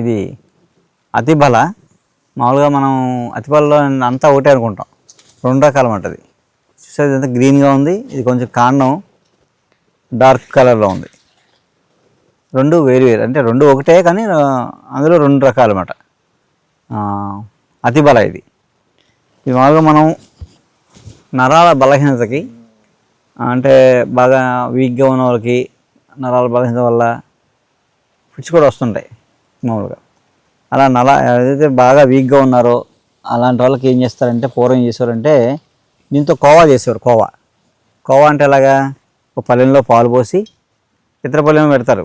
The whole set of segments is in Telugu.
ఇది అతిబల. మామూలుగా మనం అతిబలలో అంతా ఒకటే అనుకుంటాం, 2 రకాలు ఉంటుంది. చూసేది ఇదంతా గ్రీన్గా ఉంది, ఇది కొంచెం కాండం డార్క్ కలర్లో ఉంది. 2 వేరు వేరు, అంటే 2 ఒకటే కానీ అందులో 2 రకాలు అన్నమాట. అతిబల ఇది మామూలుగా మనం నరాల బలహీనతకి, అంటే బాగా వీక్గా ఉన్న వాళ్ళకి నరాల బలహీనత వల్ల ఫిట్స్ కూడా వస్తుంటాయి మామూలుగా. అలా ఏదైతే బాగా వీక్గా ఉన్నారో అలాంటి వాళ్ళకి ఏం చేస్తారంటే, పూర్వం ఏం చేసేవారంటే దీంతో కోవా చేసేవారు. కోవా అంటే ఎలాగా, ఒక పల్లెంలో పాలు పోసి ఇతరపల్లెం పెడతారు.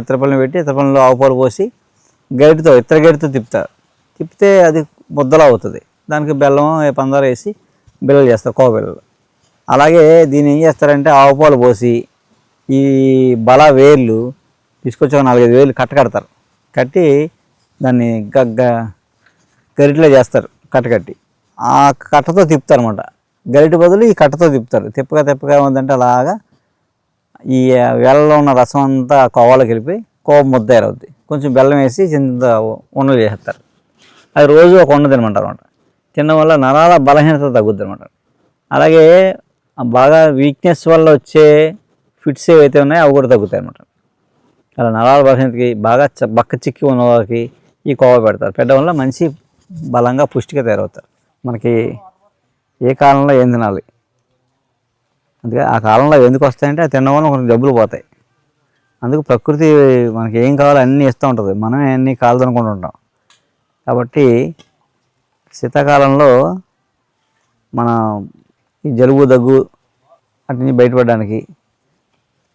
ఇతరపల్లెం పెట్టి ఇతరపల్లెంలో ఆవు పాలు పోసి ఇతర గరిటతో తిప్పితే అది ముద్దలా అవుతుంది. దానికి బెల్లం పందార వేసి బిళ్ళలు చేస్తారు, కోవ బిళ్ళలు. అలాగే దీన్ని ఏం చేస్తారంటే, ఆవు పాలు పోసి ఈ బల వేర్లు తీసుకొచ్చి 4-5 వేలు కట్టకడతారు. కట్టి దాన్ని గరిటలో చేస్తారు, కట్టి ఆ కట్టతో తిప్పుతారు అనమాట. గరిట బదులు ఈ కట్టతో తిప్పుతారు. తిప్పగా ఉందంటే అలాగా ఈ వేళ్ళలో ఉన్న రసం అంతా కోవాలోకి వెళ్ళిపోయి కోవ ముద్ద అవుద్ది. కొంచెం బెల్లం వేసి చింత ఉండలు చేస్తారు. అది రోజు ఒక ఉండ తినమంటారు అనమాట. తినడం వల్ల నరాల బలహీనత తగ్గుద్ది అనమాట. అలాగే బాగా వీక్నెస్ వల్ల వచ్చే ఫిట్స్ ఏవైతే ఉన్నాయో అవి కూడా తగ్గుతాయి అనమాట. అలా నరాల బలహీనతకి బాగా బక్క చిక్కి ఉన్న వాళ్ళకి ఈ కోవ పెడతారు. పెట్టడం వల్ల మంచి బలంగా పుష్టిగా తయారవుతారు. మనకి ఏ కాలంలో ఏం తినాలి, అందుకే ఆ కాలంలో ఎందుకు వస్తాయంటే అది తినడం వల్ల కొంచెం జబ్బులు పోతాయి. అందుకు ప్రకృతి మనకి ఏం కావాలో అన్నీ ఇస్తూ ఉంటుంది, మనమే అన్నీ కాలుదనుకుంటూ ఉంటాం. కాబట్టి శీతాకాలంలో మన ఈ జలుబు దగ్గు అట్ని బయటపడడానికి,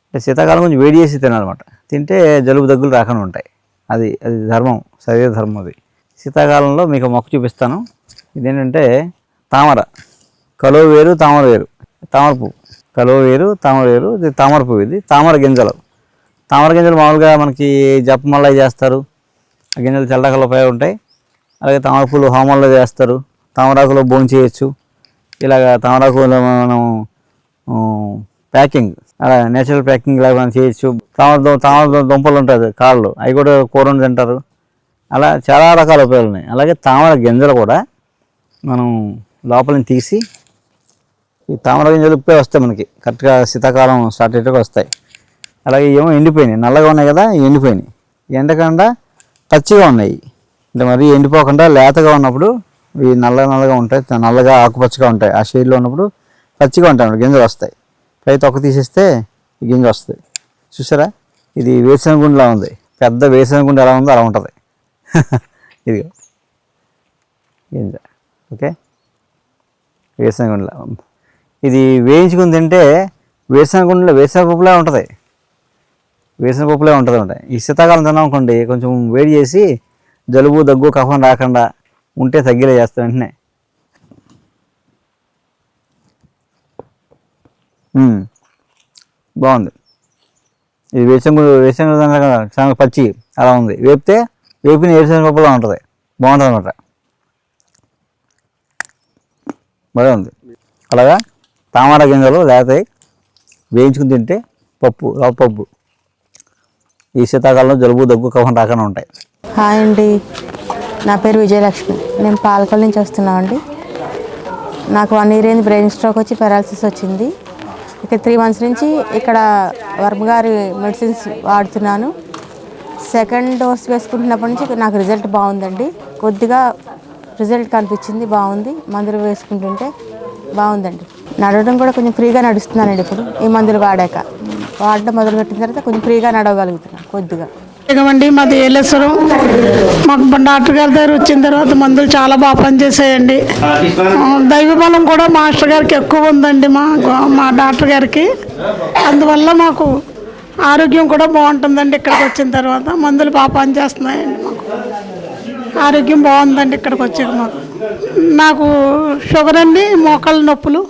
అంటే శీతాకాలం కొంచెం వేడి చేసి తినాలన్నమాట. తింటే జలుబు దగ్గులు రాకుండా ఉంటాయి. అది ధర్మం, శరీర ధర్మం. అది శీతాకాలంలో మీకు మొక్క చూపిస్తాను. ఇదేంటంటే తామర. కలువ వేరు, తామర వేరు. తామర పువ్వు, కలువ వేరు, తామర వేరు. ఇది తామర పువ్వు. ఇది తామర గింజలు. మామూలుగా మనకి జపమల్ల చేస్తారు. ఆ గింజలు తెల్లకల్లో పై ఉంటాయి. అలాగే తామర పూలు హోమాల్లో చేస్తారు. తామరాకులో భోజనం చేయొచ్చు. ఇలాగ తామరాకులో మనం ప్యాకింగ్, అలా నేచురల్ ప్యాకింగ్ లాగా మనం చేయొచ్చు. తామర దుంపలు ఉంటుంది కాళ్ళు, అవి కూడా కూర తింటారు. అలా చాలా రకాల ఉపయోగాలు ఉన్నాయి. అలాగే తామర గింజలు కూడా మనం లోపలిని తీసి, ఈ తామర గింజలు ఉప్పే వస్తాయి మనకి కరెక్ట్గా శీతాకాలం స్టార్ట్ అయ్యేట్టుగా వస్తాయి. అలాగే ఏమో ఎండిపోయినాయి, నల్లగా ఉన్నాయి కదా, ఎండిపోయినాయి. ఎండకుండా పచ్చిగా ఉన్నాయి. అంటే మరి ఎండిపోకుండా లేతగా ఉన్నప్పుడు ఇవి నల్లగా ఉంటాయి, నల్లగా ఆకుపచ్చగా ఉంటాయి. ఆ షేడ్లో ఉన్నప్పుడు పచ్చిగా ఉంటాయి, గింజలు వస్తాయి. పై తొక్క తీసేస్తే ఈ గింజ వస్తుంది. చూసారా, ఇది వేరుశనగ గుండెలా ఉంది. పెద్ద వేరుశనగ గుండె ఎలా ఉందో అలా ఉంటుంది. ఇది గింజ. ఓకే, వేరుశనగ గుండెలా. ఇది వేయించుకుని తింటే వేరుశనగ పప్పులే ఉంటుంది. వేరుశనగ పప్పులే ఉంటుంది. ఈ శీతాకాలం తిన్నాం అనుకోండి, కొంచెం వేడి చేసి జలుబు దగ్గు కఫం రాకుండా ఉంటే తగ్గేలా చేస్తాం వెంటనే. బాగుంది. ఇది వేరుశనగ పచ్చి అలా ఉంది. వేపిన వేరుశనగ పప్పులా ఉంటుంది. బాగుంటుంది అన్నమాట. బాగా ఉంది. అలాగా తామర గింజలు లేతాయి, వేయించుకుని తింటే పప్పు ఈ శీతాకాలంలో జలుబు దగ్గు కఫం రాకుండా ఉంటాయి. హాయ్ అండి, నా పేరు విజయలక్ష్మి. నేను పాలకొల్లు నుంచి వస్తున్నామండి. నాకు 1 year అయింది బ్రెయిన్ స్ట్రోక్ వచ్చి పెరాలసిస్ వచ్చింది. ఇక 3 months నుంచి ఇక్కడ వర్మ గారి మెడిసిన్స్ వాడుతున్నాను. 2nd dose వేసుకుంటున్నప్పటి నుంచి నాకు రిజల్ట్ బాగుందండి. కొద్దిగా రిజల్ట్ కనిపించింది, బాగుంది. మందులు వేసుకుంటుంటే బాగుందండి. నడవడం కూడా కొంచెం ఫ్రీగా నడుస్తున్నానండి. ఇప్పుడు ఈ మందులు వాడడం మొదలుపెట్టిన తర్వాత కొంచెం ఫ్రీగా నడవగలుగుతున్నాను కొద్దిగా. అండి మాది ఏలేశ్వరం. మాకు డాక్టర్ గారి దగ్గర వచ్చిన తర్వాత మందులు చాలా బాగా పనిచేసాయండి. దైవబలం కూడా మాస్టర్ గారికి ఎక్కువ ఉందండి, మా డాక్టర్ గారికి. అందువల్ల మాకు ఆరోగ్యం కూడా బాగుంటుందండి. ఇక్కడికి వచ్చిన తర్వాత మందులు బాగా పనిచేస్తున్నాయండి. మాకు ఆరోగ్యం బాగుందండి ఇక్కడికి వచ్చాక. నాకు షుగర్ అండి, మోకాళ్ళ నొప్పులు,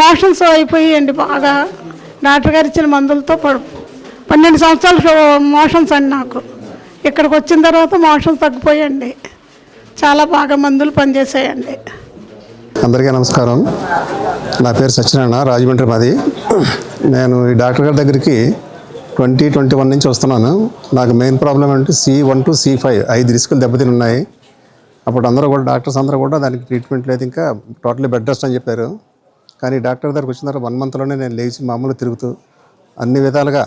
మోషన్స్ అయిపోయాయండి బాగా. డాక్టర్ గారు ఇచ్చిన మందులతో 12 సంవత్సరాలు మోషన్స్ అండి నాకు. ఇక్కడికి వచ్చిన తర్వాత మోషన్స్ తగ్గిపోయాయండి. చాలా బాగా మందులు పనిచేసాయండి. అందరికీ నమస్కారం. నా పేరు సత్యనారాయణ, రాజమండ్రి మాది. నేను ఈ డాక్టర్ గారి దగ్గరికి 2021 నుంచి వస్తున్నాను. నాకు మెయిన్ ప్రాబ్లం ఏంటంటే C1 to C5 5 రిస్కులు దెబ్బతిని ఉన్నాయి. అప్పుడు అందరూ కూడా డాక్టర్స్ అందరూ కూడా దానికి ట్రీట్మెంట్ లేదు, ఇంకా టోటలీ బెడ్ రెస్ట్ అని చెప్పారు. కానీ డాక్టర్ దగ్గరికి వచ్చిన తర్వాత 1 మంత్లోనే నేను లేచి మామూలు తిరుగుతూ అన్ని విధాలుగా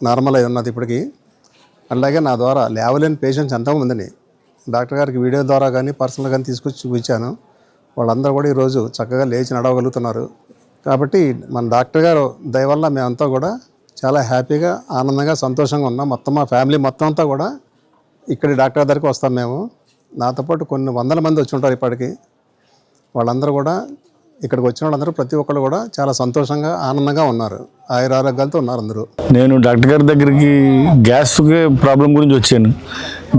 నార్మల్ అయి ఉన్నది ఇప్పటికీ. అలాగే నా ద్వారా లేవలేని పేషెంట్స్ ఎంతోమందిని డాక్టర్ గారికి వీడియో ద్వారా కానీ పర్సనల్ కానీ తీసుకొచ్చి చూపించాను. వాళ్ళందరూ కూడా ఈరోజు చక్కగా లేచి నడవగలుగుతున్నారు. కాబట్టి మన డాక్టర్ గారు దయ వల్ల మేమంతా కూడా చాలా హ్యాపీగా ఆనందంగా సంతోషంగా ఉన్నాం. మొత్తం మా ఫ్యామిలీ మొత్తం అంతా కూడా ఇక్కడి డాక్టర్ దగ్గరికి వస్తాం మేము. నాతో పాటు కొన్ని వందల మంది వచ్చి ఉంటారు ఇప్పటికి. వాళ్ళందరూ కూడా ఇక్కడికి వచ్చిన వాళ్ళందరూ ప్రతి ఒక్కరు కూడా చాలా సంతోషంగా ఆనందంగా ఉన్నారు, ఆయురారోగ్యాలతో ఉన్నారు అందరూ. నేను డాక్టర్ గారి దగ్గరికి గ్యాస్ ప్రాబ్లం గురించి వచ్చాను.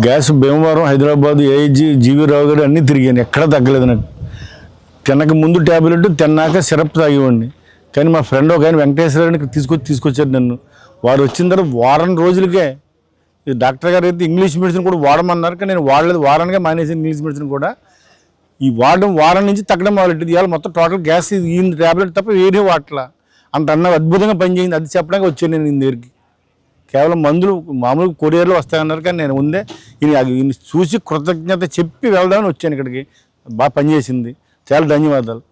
Gas Bhimavaram, Hyderabad, AIG, GV Rao garu అన్నీ తిరిగాను, ఎక్కడా తగ్గలేదు నాకు. తినక ముందు ట్యాబ్లెట్, తిన్నాక సిరప్ తాగేవాడిని. కానీ మా ఫ్రెండ్ ఒక ఆయన వెంకటేశ్వరరావుని ఇక్కడ తీసుకొచ్చారు నన్ను. వారు వచ్చిన తర్వాత వారం రోజులకే ఈ డాక్టర్ గారు అయితే ఇంగ్లీష్ మెడిసిన్ కూడా వాడమన్నారు, కానీ నేను వాడలేదు. వారానికే మానేసి ఇంగ్లీష్ మెడిసిన్ కూడా ఈ వారం నుంచి తగ్గడం మొదలెట్టింది. ఇవాళ మొత్తం టోటల్ గ్యాస్ ఈ ట్యాబ్లెట్ తప్ప వేరే వాటలా అంత అద్భుతంగా పనిచేయింది. అది చెప్పడానికి వచ్చాను నేను ఈయన దగ్గరికి. కేవలం మందులు మామూలు కొరియర్లో వస్తాయన్నారు, కానీ నేను ఉందే ఈయన చూసి కృతజ్ఞత చెప్పి వెళ్దామని వచ్చాను ఇక్కడికి. బాగా పనిచేసింది. చాలా ధన్యవాదాలు.